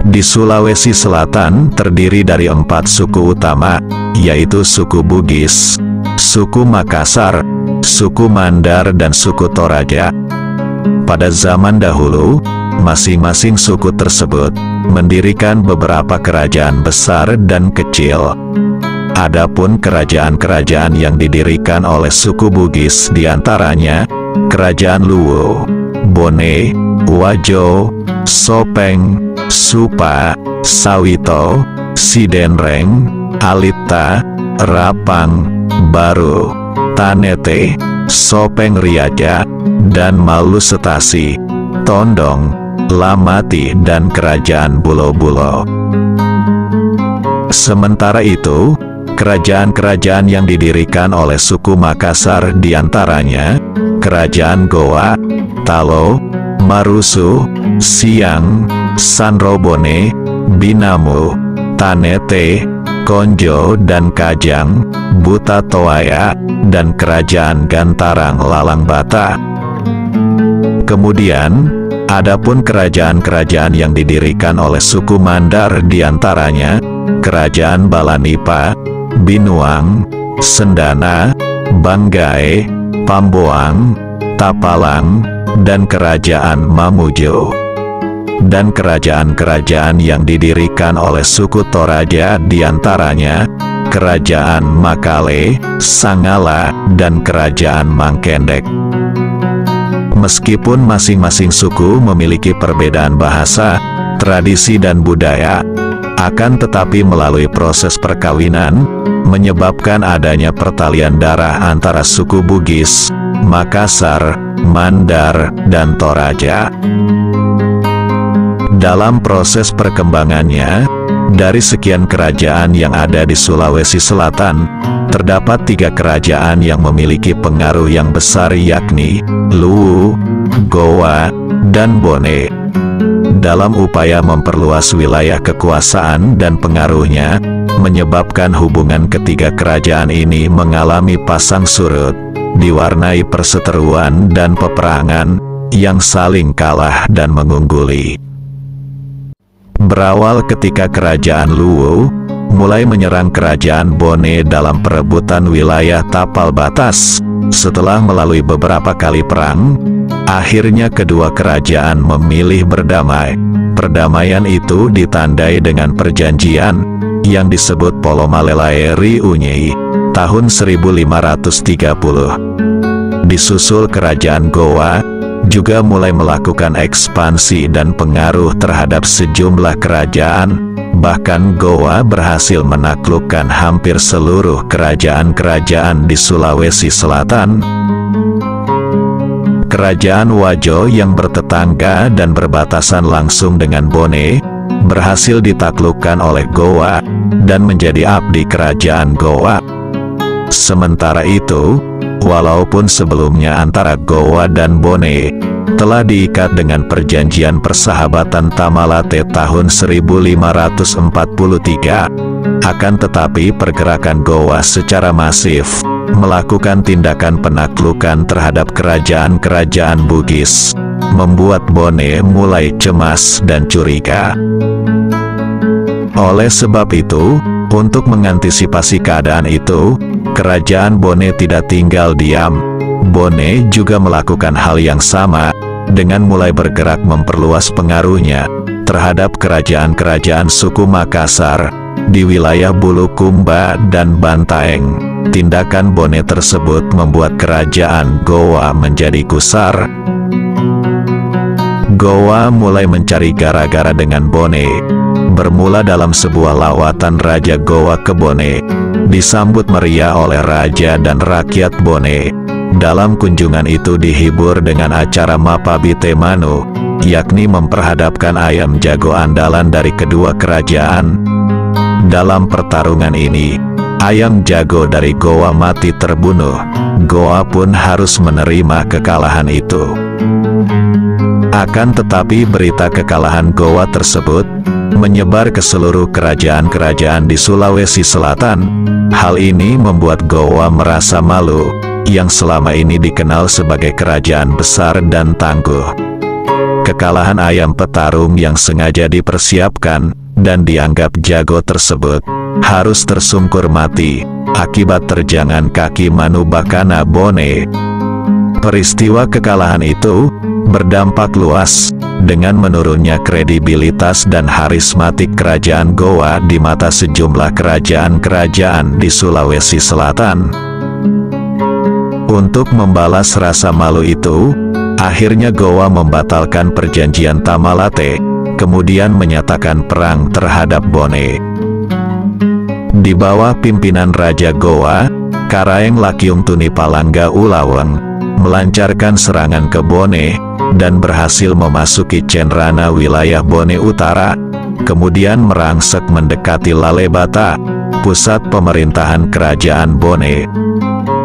Di Sulawesi Selatan terdiri dari 4 suku utama, yaitu suku Bugis, suku Makassar, suku Mandar dan suku Toraja. Pada zaman dahulu, masing-masing suku tersebut mendirikan beberapa kerajaan besar dan kecil. Adapun kerajaan-kerajaan yang didirikan oleh suku Bugis diantaranya Kerajaan Luwu, Bone, Wajo, Sopeng, Supa, Sawito, Sidenreng, Alita, Rapang, Baru, Tanete, Sopeng Riaja, dan Malusetasi, Tondong, Lamati dan Kerajaan Bulo-Bulo. Sementara itu, kerajaan-kerajaan yang didirikan oleh suku Makassar diantaranya Kerajaan Goa, Talo, Marusu, Siang, Sanrobone, Binamu, Tanete, Konjo dan Kajang, Buta Toaya, dan Kerajaan Gantarang Lalangbata. Kemudian, adapun kerajaan-kerajaan yang didirikan oleh suku Mandar diantaranya Kerajaan Balanipa, Binuang, Sendana, Banggai, Pamboang, Tapalang, dan Kerajaan Mamuju. Dan kerajaan-kerajaan yang didirikan oleh suku Toraja diantaranya Kerajaan Makale, Sangala, dan Kerajaan Mangkendek. Meskipun masing-masing suku memiliki perbedaan bahasa, tradisi dan budaya, akan tetapi melalui proses perkawinan, menyebabkan adanya pertalian darah antara suku Bugis, Makassar, Mandar, dan Toraja. Dalam proses perkembangannya, dari sekian kerajaan yang ada di Sulawesi Selatan, terdapat 3 kerajaan yang memiliki pengaruh yang besar yakni Luwu, Goa, dan Bone. Dalam upaya memperluas wilayah kekuasaan dan pengaruhnya, menyebabkan hubungan ketiga kerajaan ini mengalami pasang surut, diwarnai perseteruan dan peperangan, yang saling kalah dan mengungguli. Berawal ketika Kerajaan Luwu mulai menyerang Kerajaan Bone dalam perebutan wilayah tapal batas. Setelah melalui beberapa kali perang, akhirnya kedua kerajaan memilih berdamai. Perdamaian itu ditandai dengan perjanjian yang disebut Polomalelae Riunyi tahun 1530. Disusul Kerajaan Goa juga mulai melakukan ekspansi dan pengaruh terhadap sejumlah kerajaan. Bahkan Goa berhasil menaklukkan hampir seluruh kerajaan-kerajaan di Sulawesi Selatan. Kerajaan Wajo yang bertetangga dan berbatasan langsung dengan Bone, berhasil ditaklukkan oleh Goa, dan menjadi abdi Kerajaan Goa. Sementara itu, walaupun sebelumnya antara Goa dan Bone telah diikat dengan perjanjian persahabatan Tamalate tahun 1543, akan tetapi pergerakan Goa secara masif melakukan tindakan penaklukan terhadap kerajaan-kerajaan Bugis, membuat Bone mulai cemas dan curiga. Oleh sebab itu, untuk mengantisipasi keadaan itu, Kerajaan Bone tidak tinggal diam. Bone juga melakukan hal yang sama, dengan mulai bergerak memperluas pengaruhnya terhadap kerajaan-kerajaan suku Makassar di wilayah Bulukumba dan Bantaeng. Tindakan Bone tersebut membuat Kerajaan Goa menjadi gusar. Goa mulai mencari gara-gara dengan Bone. Bermula dalam sebuah lawatan Raja Goa ke Bone, disambut meriah oleh raja dan rakyat Bone. Dalam kunjungan itu dihibur dengan acara Mapabite Manu, yakni memperhadapkan ayam jago andalan dari kedua kerajaan. Dalam pertarungan ini, ayam jago dari Goa mati terbunuh. Goa pun harus menerima kekalahan itu. Akan tetapi berita kekalahan Goa tersebut menyebar ke seluruh kerajaan-kerajaan di Sulawesi Selatan. Hal ini membuat Goa merasa malu, yang selama ini dikenal sebagai kerajaan besar dan tangguh. kekalahan ayam petarung yang sengaja dipersiapkan dan dianggap jago tersebut harus tersungkur mati akibat terjangan kaki Manubakana Bone. Peristiwa kekalahan itu berdampak luas dengan menurunnya kredibilitas dan harismatik kerajaan Gowa di mata sejumlah kerajaan-kerajaan di Sulawesi Selatan. Untuk membalas rasa malu itu, akhirnya Gowa membatalkan perjanjian Tamalate, kemudian menyatakan perang terhadap Bone. Di bawah pimpinan Raja Gowa, Karaeng Lakyung Tunipalangga Ulaweng, melancarkan serangan ke Bone, dan berhasil memasuki cenrana wilayah Bone Utara, kemudian merangsek mendekati Lalebata, pusat pemerintahan kerajaan Bone.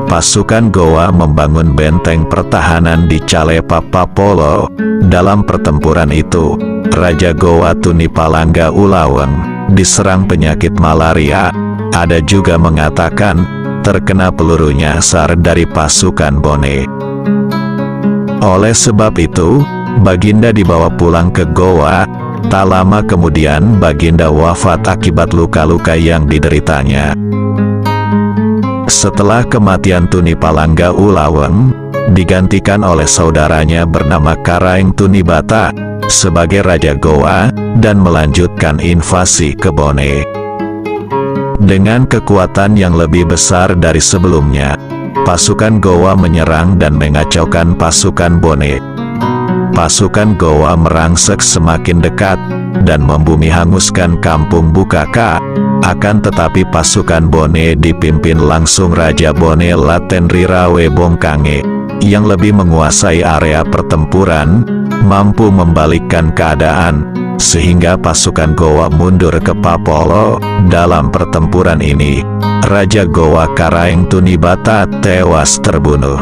Pasukan Gowa membangun benteng pertahanan di Calepa Papolo. Dalam pertempuran itu, Raja Gowa Tunipalangga Ulaweng diserang penyakit malaria. Ada juga mengatakan terkena peluru nyasar dari pasukan Bone. Oleh sebab itu, Baginda dibawa pulang ke Gowa. Tak lama kemudian Baginda wafat akibat luka-luka yang dideritanya. Setelah kematian Tunipalangga Ulaweng, digantikan oleh saudaranya bernama Karaeng Tunibata sebagai Raja Gowa dan melanjutkan invasi ke Bone. Dengan kekuatan yang lebih besar dari sebelumnya, pasukan Gowa menyerang dan mengacaukan pasukan Bone. Pasukan Gowa merangsek semakin dekat dan membumi hanguskan kampung Bukaka. Akan tetapi pasukan Bone dipimpin langsung Raja Bone Latenrirawe Bongkange, yang lebih menguasai area pertempuran, mampu membalikkan keadaan, sehingga pasukan Gowa mundur ke Papolo. Dalam pertempuran ini, Raja Gowa Karaeng Tunibata tewas terbunuh.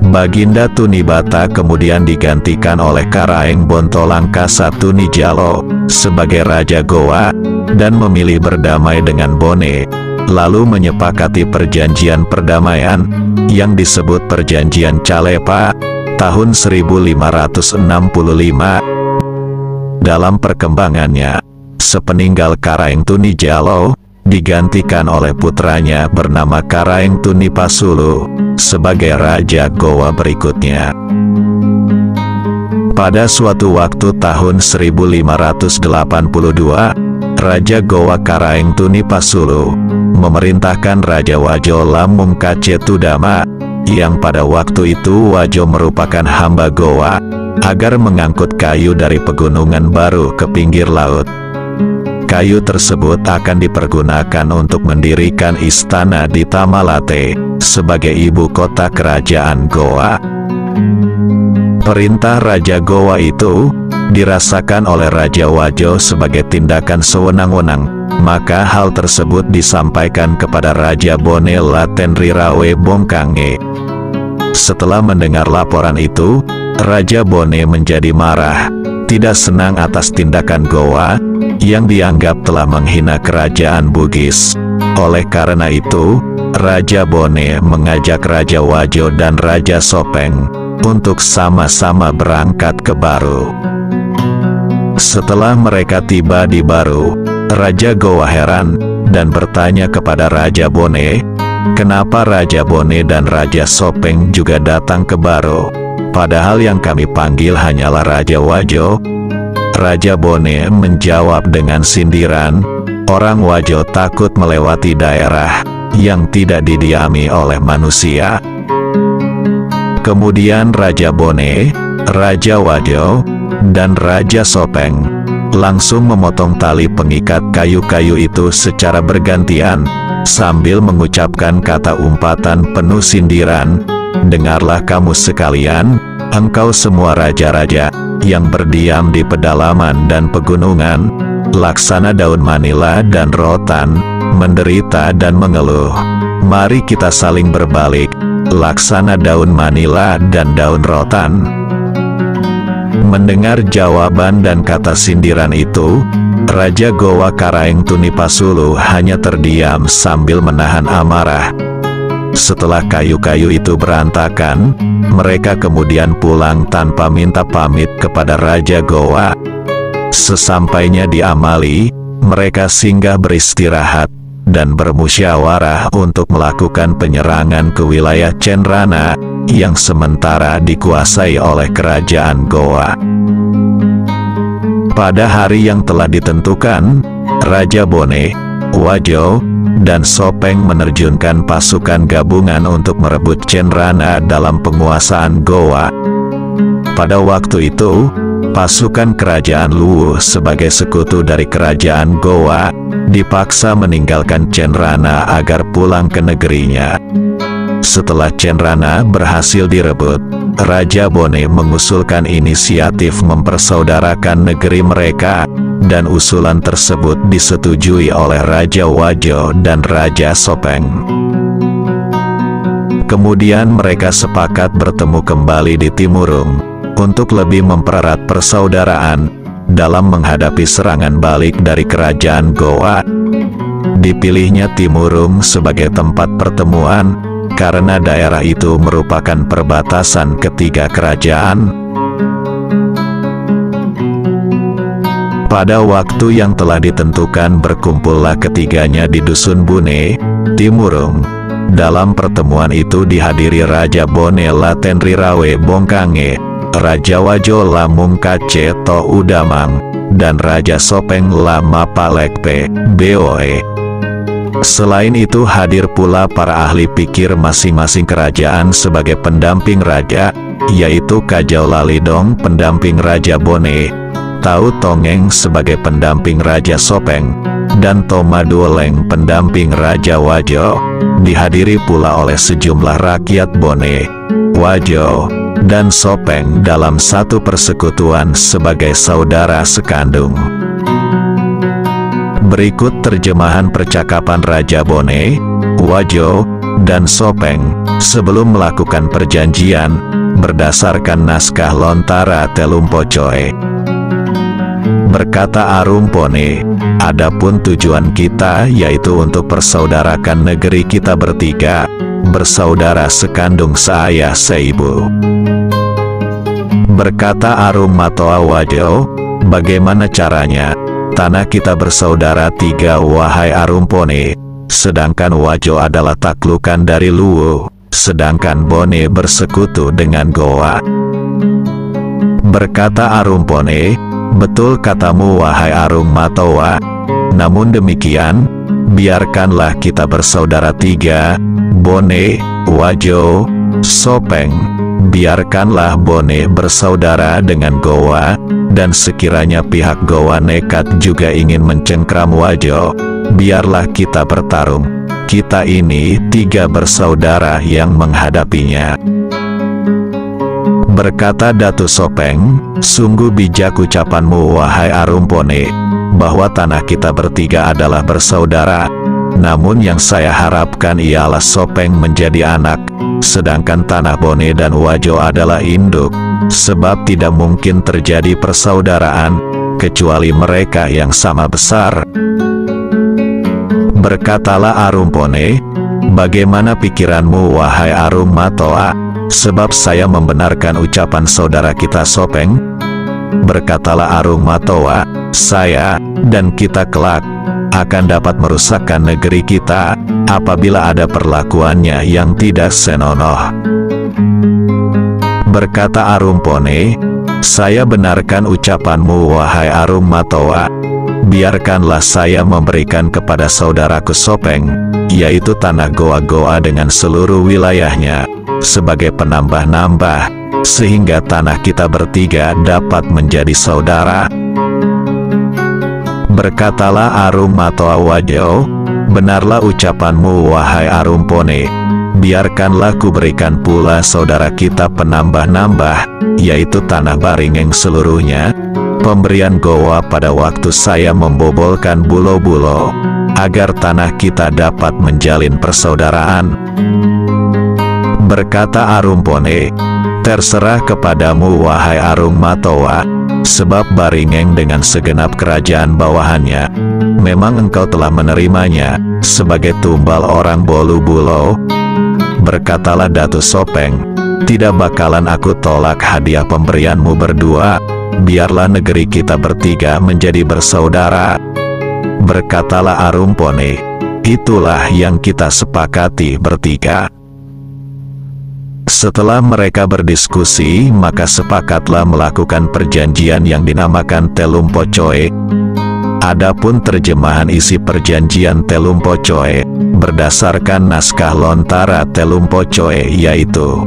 Baginda Tunibata kemudian digantikan oleh Karaeng Bontolangkasa Tunijalo sebagai Raja Gowa dan memilih berdamai dengan Bone, lalu menyepakati perjanjian perdamaian yang disebut Perjanjian Calepa tahun 1565. Dalam perkembangannya, sepeninggal Karaeng Tunijalo digantikan oleh putranya bernama Karaeng Tunipasulu sebagai Raja Gowa berikutnya. Pada suatu waktu tahun 1582, Raja Gowa Karaeng Tunipasulu memerintahkan Raja Wajo Lamung Kacetudama, yang pada waktu itu Wajo merupakan hamba Gowa, agar mengangkut kayu dari Pegunungan Baru ke pinggir laut. Kayu tersebut akan dipergunakan untuk mendirikan istana di Tamalate sebagai ibu kota kerajaan Gowa. Perintah Raja Gowa itu dirasakan oleh Raja Wajo sebagai tindakan sewenang-wenang, maka hal tersebut disampaikan kepada Raja Bone Latenrirawe Bongkange. Setelah mendengar laporan itu, Raja Bone menjadi marah, tidak senang atas tindakan Gowa yang dianggap telah menghina kerajaan Bugis. Oleh karena itu, Raja Bone mengajak Raja Wajo dan Raja Sopeng untuk sama-sama berangkat ke Baru. Setelah mereka tiba di Baru, Raja Gowa heran dan bertanya kepada Raja Bone, kenapa Raja Bone dan Raja Sopeng juga datang ke Baru, padahal yang kami panggil hanyalah Raja Wajo. Raja Bone menjawab dengan sindiran, orang Wajo takut melewati daerah yang tidak didiami oleh manusia. Kemudian Raja Bone, Raja Wajo, dan Raja Sopeng langsung memotong tali pengikat kayu-kayu itu secara bergantian, sambil mengucapkan kata umpatan penuh sindiran, dengarlah kamu sekalian, engkau semua raja-raja yang berdiam di pedalaman dan pegunungan, laksana daun manila dan rotan, menderita dan mengeluh. Mari kita saling berbalik, laksana daun manila dan daun rotan. Mendengar jawaban dan kata sindiran itu, Raja Gowa Karaeng Tunipasulu hanya terdiam sambil menahan amarah. Setelah kayu-kayu itu berantakan, mereka kemudian pulang tanpa minta pamit kepada Raja Goa. Sesampainya di Amali, mereka singgah beristirahat dan bermusyawarah untuk melakukan penyerangan ke wilayah Cenrana yang sementara dikuasai oleh kerajaan Goa. Pada hari yang telah ditentukan, Raja Bone, Wajo, dan Sopeng menerjunkan pasukan gabungan untuk merebut Cenrana dalam penguasaan Goa. Pada waktu itu, pasukan kerajaan Luwu sebagai sekutu dari kerajaan Goa dipaksa meninggalkan Cenrana agar pulang ke negerinya. Setelah Cenrana berhasil direbut, Raja Bone mengusulkan inisiatif mempersaudarakan negeri mereka, dan usulan tersebut disetujui oleh Raja Wajo dan Raja Sopeng. Kemudian mereka sepakat bertemu kembali di Timurung untuk lebih mempererat persaudaraan dalam menghadapi serangan balik dari kerajaan Goa. Dipilihnya Timurung sebagai tempat pertemuan karena daerah itu merupakan perbatasan ketiga kerajaan. Pada waktu yang telah ditentukan berkumpullah ketiganya di Dusun Bune, Timurung. Dalam pertemuan itu dihadiri Raja Bone Latenrirawe Bongkange, Raja Wajo Lamung Kace To Udamang, dan Raja Sopeng Lamapalekpe Boe. Selain itu hadir pula para ahli pikir masing-masing kerajaan sebagai pendamping raja, yaitu Kajau Lalidong pendamping Raja Bone, Tau Tongeng sebagai pendamping Raja Sopeng, dan Toma Duoleng pendamping Raja Wajo. Dihadiri pula oleh sejumlah rakyat Bone, Wajo, dan Sopeng dalam satu persekutuan sebagai saudara sekandung. Berikut terjemahan percakapan Raja Bone, Wajo, dan Sopeng sebelum melakukan perjanjian berdasarkan naskah Lontara Telumpocoe. Berkata Arumpone, adapun tujuan kita yaitu untuk persaudarakan negeri kita bertiga, bersaudara sekandung seayah seibu. Berkata Arum Matoa Wajo, bagaimana caranya? Tanah kita bersaudara tiga wahai Arumpone, sedangkan Wajo adalah taklukan dari Luwu, sedangkan Bone bersekutu dengan Goa. Berkata Arumpone, betul katamu wahai Arum Matoa, namun demikian, biarkanlah kita bersaudara tiga, Bone, Wajo, Sopeng. Biarkanlah Bone bersaudara dengan Goa, dan sekiranya pihak Goa nekat juga ingin mencengkram Wajo, biarlah kita bertarung. Kita ini tiga bersaudara yang menghadapinya. Berkata Datu Sopeng, sungguh bijak ucapanmu wahai Arumpone, bahwa tanah kita bertiga adalah bersaudara. Namun yang saya harapkan ialah Sopeng menjadi anak, sedangkan tanah Bone dan Wajo adalah induk, sebab tidak mungkin terjadi persaudaraan, kecuali mereka yang sama besar. Berkatalah Arumpone, bagaimana pikiranmu wahai Arum Matoa, sebab saya membenarkan ucapan saudara kita Sopeng. Berkatalah Arum Matoa, saya, dan kita kelak, akan dapat merusakkan negeri kita, apabila ada perlakuannya yang tidak senonoh. Berkata Arumpone, saya benarkan ucapanmu wahai Arum Matoa, biarkanlah saya memberikan kepada saudaraku Sopeng, yaitu tanah Goa-Goa dengan seluruh wilayahnya, sebagai penambah-nambah, sehingga tanah kita bertiga dapat menjadi saudara. Berkatalah Arum Matoa Wajo, benarlah ucapanmu wahai Arumpone, biarkanlah ku berikan pula saudara kita penambah-nambah, yaitu tanah Baringeng seluruhnya, pemberian Goa pada waktu saya membobolkan Bulo-Bulo, agar tanah kita dapat menjalin persaudaraan. Berkata Arumpone, terserah kepadamu wahai Arum Matoa, sebab Baringeng dengan segenap kerajaan bawahannya, memang engkau telah menerimanya, sebagai tumbal orang Bolu-Bulo. Berkatalah Datu Sopeng, tidak bakalan aku tolak hadiah pemberianmu berdua. Biarlah negeri kita bertiga menjadi bersaudara. Berkatalah Arumpone, itulah yang kita sepakati bertiga. Setelah mereka berdiskusi, maka sepakatlah melakukan perjanjian yang dinamakan Telumpocoe. Adapun terjemahan isi perjanjian Telumpocoe berdasarkan naskah Lontara Telumpocoe, yaitu: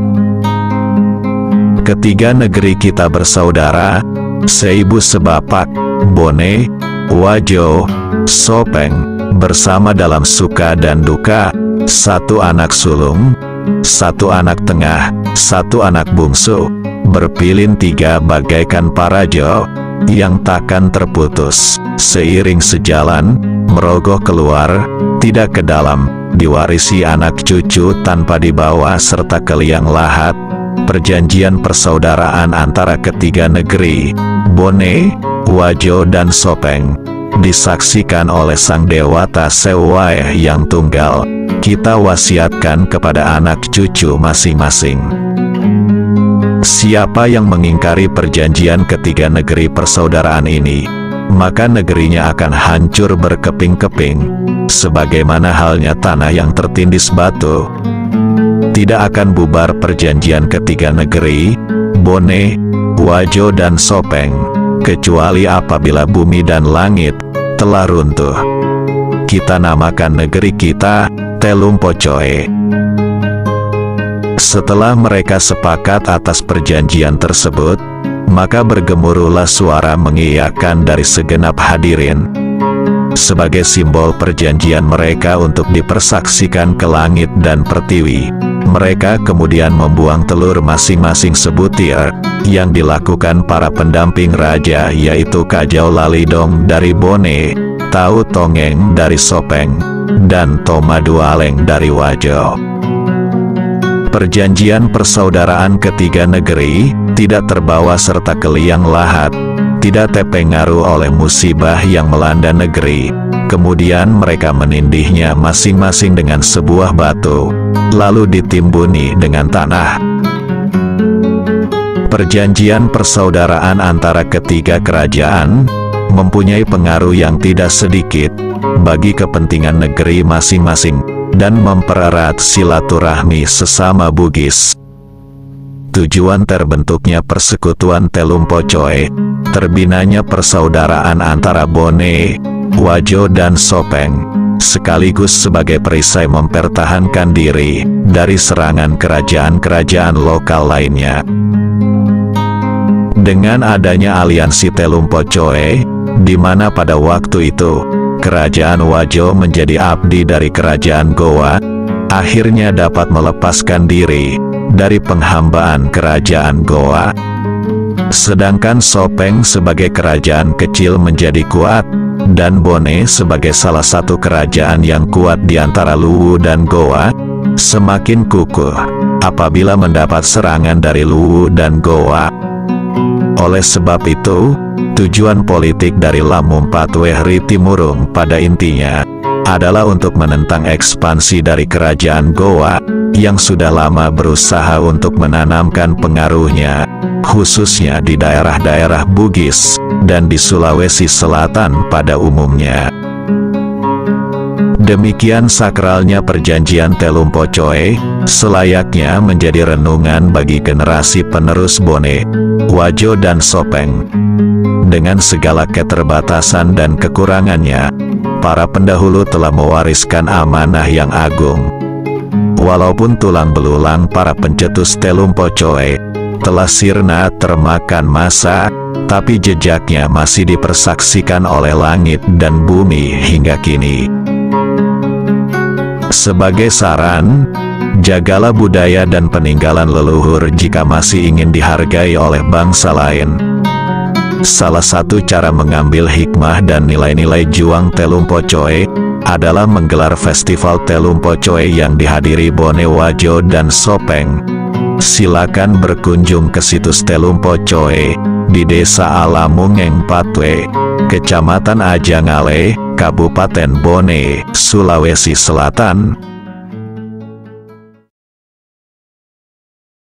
ketiga negeri kita bersaudara, seibu sebapak, Bone, Wajo, Sopeng, bersama dalam suka dan duka, satu anak sulung, satu anak tengah, satu anak bungsu, berpilin tiga bagaikan parajo, yang takkan terputus, seiring sejalan, merogoh keluar, tidak ke dalam, diwarisi anak cucu tanpa dibawa serta ke liang lahat. Perjanjian persaudaraan antara ketiga negeri, Bone, Wajo dan Sopeng, disaksikan oleh Sang Dewata Sewai yang tunggal. Kita wasiatkan kepada anak cucu masing-masing. Siapa yang mengingkari perjanjian ketiga negeri persaudaraan ini, maka negerinya akan hancur berkeping-keping, sebagaimana halnya tanah yang tertindis batu. Tidak akan bubar perjanjian ketiga negeri, Bone, Wajo dan Sopeng, kecuali apabila bumi dan langit telah runtuh. Kita namakan negeri kita Telumpocoe. Setelah mereka sepakat atas perjanjian tersebut, maka bergemuruhlah suara mengiyakan dari segenap hadirin, sebagai simbol perjanjian mereka untuk dipersaksikan ke langit dan pertiwi. Mereka kemudian membuang telur masing-masing sebutir, yang dilakukan para pendamping raja, yaitu Kajau Lalidong dari Bone, Tau Tongeng dari Sopeng, dan Tomadualeng dari Wajo. Perjanjian persaudaraan ketiga negeri tidak terbawa serta ke liang lahat, tidak terpengaruh oleh musibah yang melanda negeri. Kemudian mereka menindihnya masing-masing dengan sebuah batu, lalu ditimbuni dengan tanah. Perjanjian persaudaraan antara ketiga kerajaan mempunyai pengaruh yang tidak sedikit bagi kepentingan negeri masing-masing, dan mempererat silaturahmi sesama Bugis. Tujuan terbentuknya persekutuan Telumpocoe, terbinanya persaudaraan antara Bone, Wajo dan Sopeng, sekaligus sebagai perisai mempertahankan diri dari serangan kerajaan-kerajaan lokal lainnya. Dengan adanya aliansi Telumpocoe, di mana pada waktu itu kerajaan Wajo menjadi abdi dari kerajaan Gowa, akhirnya dapat melepaskan diri dari penghambaan kerajaan Gowa. Sedangkan Sopeng sebagai kerajaan kecil menjadi kuat, dan Bone sebagai salah satu kerajaan yang kuat di antara Luwu dan Gowa, semakin kukuh apabila mendapat serangan dari Luwu dan Gowa. Oleh sebab itu, tujuan politik dari Lamumpatwehri Timurung pada intinya adalah untuk menentang ekspansi dari kerajaan Gowa yang sudah lama berusaha untuk menanamkan pengaruhnya, khususnya di daerah-daerah Bugis dan di Sulawesi Selatan pada umumnya. Demikian sakralnya perjanjian Telumpocoe, selayaknya menjadi renungan bagi generasi penerus Bone, Wajo dan Sopeng. Dengan segala keterbatasan dan kekurangannya, para pendahulu telah mewariskan amanah yang agung. Walaupun tulang belulang para pencetus Telumpocoe telah sirna termakan masa, tapi jejaknya masih dipersaksikan oleh langit dan bumi hingga kini. Sebagai saran, jagalah budaya dan peninggalan leluhur jika masih ingin dihargai oleh bangsa lain. Salah satu cara mengambil hikmah dan nilai-nilai juang Telumpocoe adalah menggelar festival Telumpocoe yang dihadiri Bone, Wajo dan Sopeng. Silakan berkunjung ke situs Telumpocoe di Desa Alamungeng Patwe, Kecamatan Ajangale, Kabupaten Bone, Sulawesi Selatan,